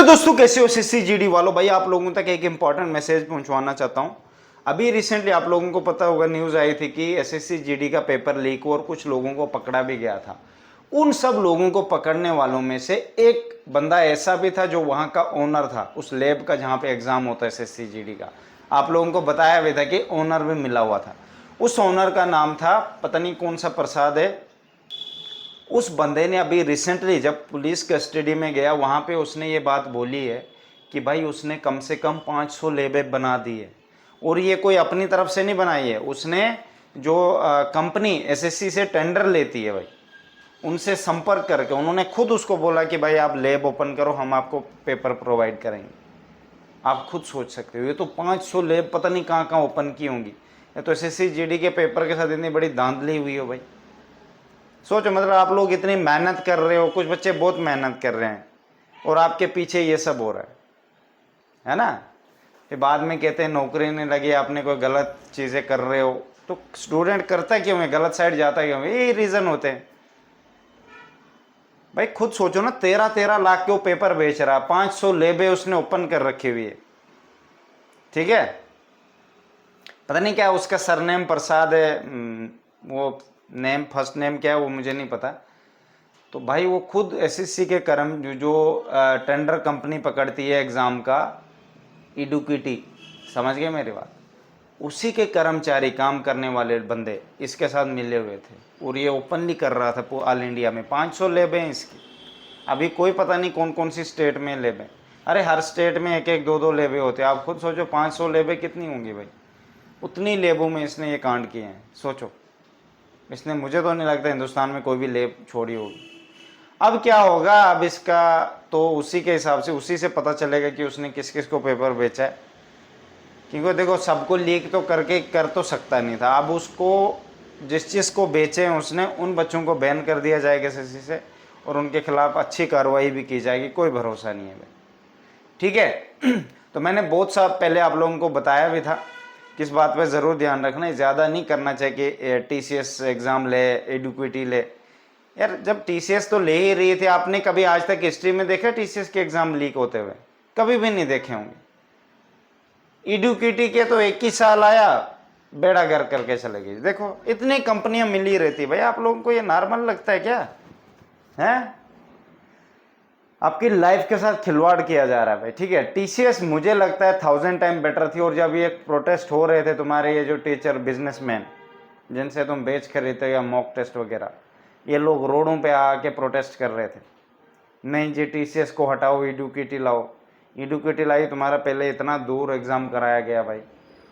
दोस्तों, कैसे हो एसएससी जीडी वालों? भाई आप लोगों तक एक इंपॉर्टेंट मैसेज पहुंचवाना चाहता हूं। अभी रिसेंटली आप लोगों को पता होगा, न्यूज़ आई थी कि एसएससी जीडी का पेपर लीक हुआ और कुछ लोगों को पकड़ा भी गया था। उन सब लोगों को पकड़ने वालों में से एक बंदा ऐसा भी था जो वहां का ओनर था, उस लैब का जहां पे एग्जाम होता है एसएससी जीडी का। आप लोगों को बताया भी था कि ओनर भी मिला हुआ था। उस ओनर का नाम था, पता नहीं कौन सा प्रसाद है। उस बंदे ने अभी रिसेंटली जब पुलिस कस्टडी में गया, वहाँ पे उसने ये बात बोली है कि भाई उसने कम से कम 500 लेबे बना दी है। और ये कोई अपनी तरफ से नहीं बनाई है, उसने जो कंपनी एसएससी से टेंडर लेती है भाई, उनसे संपर्क करके उन्होंने खुद उसको बोला कि भाई आप लैब ओपन करो, हम आपको पेपर प्रोवाइड करेंगे। आप खुद सोच सकते हो, ये तो 500 लैब पता नहीं कहाँ कहाँ ओपन की होंगी। ये तो एसएससी जीडी के पेपर के साथ इतनी बड़ी धांधली हुई हो भाई। सोचो, मतलब आप लोग इतनी मेहनत कर रहे हो, कुछ बच्चे बहुत मेहनत कर रहे हैं और आपके पीछे ये सब हो रहा है ना। फिर बाद में कहते हैं नौकरी नहीं लगी, आपने कोई गलत चीज़ें कर रहे हो। तो स्टूडेंट करता क्यों है, गलत साइड जाता क्यों है? यही रीज़न होते हैं भाई। खुद सोचो ना, 13-13 लाख के वो पेपर बेच रहा, 500 लेबे उसने ओपन कर रखी हुई है, ठीक है। पता नहीं क्या उसका सरनेम प्रसाद है, वो नेम फर्स्ट नेम क्या है वो मुझे नहीं पता। तो भाई वो खुद एसएससी के कर्म जो टेंडर कंपनी पकड़ती है एग्ज़ाम का, इडुकिटी, समझ गए मेरी बात, उसी के कर्मचारी, काम करने वाले बंदे इसके साथ मिले हुए थे और ये ओपनली कर रहा था ऑल इंडिया में। 500 लैब हैं इसकी। अभी कोई पता नहीं कौन कौन सी स्टेट में लैब है। अरे हर स्टेट में एक एक दो दो लैबे होते हैं। आप खुद सोचो 500 लैबे कितनी होंगी भाई। उतनी लेबों में इसने ये कांड किए हैं, सोचो। इसने, मुझे तो नहीं लगता हिंदुस्तान में कोई भी लेब छोड़ी होगी। अब क्या होगा, अब इसका तो उसी के हिसाब से, उसी से पता चलेगा कि उसने किस किस को पेपर बेचा है। क्योंकि देखो, सबको लीक तो करके कर तो सकता नहीं था। अब उसको जिस चीज़ को बेचे हैं उसने, उन बच्चों को बैन कर दिया जाएगा एसएससी से और उनके खिलाफ अच्छी कार्रवाई भी की जाएगी। कोई भरोसा नहीं है भाई, ठीक है। तो मैंने बहुत सा पहले आप लोगों को बताया भी था, किस बात पे ज़रूर ध्यान रखना है। ज़्यादा नहीं करना चाहिए कि टीसीएस एग्ज़ाम ले, एडुकेटी ले। यार जब टीसीएस तो ले ही रही थी, आपने कभी आज तक हिस्ट्री में देखा टीसीएस के एग्ज़ाम लीक होते हुए? कभी भी नहीं देखे होंगे। एडुकेटी के तो एक ही साल आया, बेड़ा गर्क करके चले गई। देखो इतनी कंपनियां मिली रहती भाई, आप लोगों को ये नॉर्मल लगता है क्या है? आपकी लाइफ के साथ खिलवाड़ किया जा रहा है भाई, ठीक है। टीसीएस मुझे लगता है 1000 टाइम बेटर थी। और जब ये प्रोटेस्ट हो रहे थे तुम्हारे ये जो टीचर बिजनेसमैन जिनसे तुम बेच खरीदते या मॉक टेस्ट वगैरह, ये लोग रोडों पे आके प्रोटेस्ट कर रहे थे, नहीं जी टीसीएस को हटाओ, एडुकेटी लाओ। एडुकेटी लाई, तुम्हारा पहले इतना दूर एग्ज़ाम कराया गया भाई,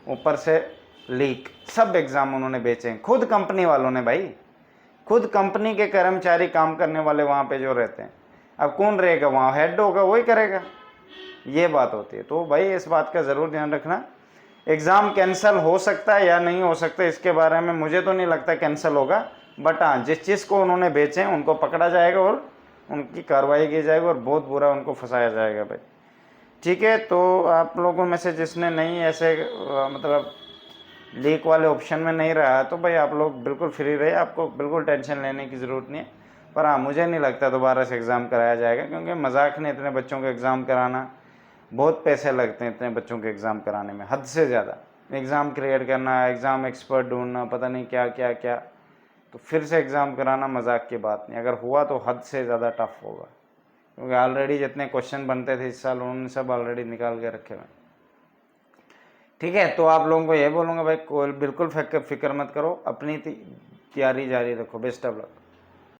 ऊपर से लीक। सब एग्ज़ाम उन्होंने बेचे हैं, खुद कंपनी वालों ने भाई, खुद कंपनी के कर्मचारी, काम करने वाले वहाँ पे जो रहते हैं। अब कौन रहेगा वहाँ, हेड होगा वही करेगा, ये बात होती है। तो भाई इस बात का ज़रूर ध्यान रखना। एग्ज़ाम कैंसिल हो सकता है या नहीं हो सकता, इसके बारे में मुझे तो नहीं लगता कैंसिल होगा। बट हाँ, जिस चीज़ को उन्होंने बेचे हैं उनको पकड़ा जाएगा और उनकी कार्रवाई की जाएगी और बहुत बुरा उनको फंसाया जाएगा भाई, ठीक है। तो आप लोगों में से जिसने नहीं ऐसे मतलब लीक वाले ऑप्शन में नहीं रहा, तो भाई आप लोग बिल्कुल फ्री रहे, आपको बिल्कुल टेंशन लेने की ज़रूरत नहीं है। पर हाँ, मुझे नहीं लगता दोबारा से एग्ज़ाम कराया जाएगा, क्योंकि मजाक नहीं इतने बच्चों को एग्ज़ाम कराना। बहुत पैसे लगते हैं इतने बच्चों के एग्ज़ाम कराने में, हद से ज़्यादा। एग्ज़ाम क्रिएट करना, एग्ज़ाम एक्सपर्ट ढूंढना, पता नहीं क्या क्या क्या। तो फिर से एग्ज़ाम कराना मजाक की बात नहीं। अगर हुआ तो हद से ज़्यादा टफ होगा, क्योंकि ऑलरेडी जितने क्वेश्चन बनते थे इस साल उन्होंने सब ऑलरेडी निकाल के रखे हुए, ठीक है। तो आप लोगों को ये बोलूँगा भाई, कोई बिल्कुल फिक्र मत करो, अपनी तैयारी जारी रखो। Best of luck.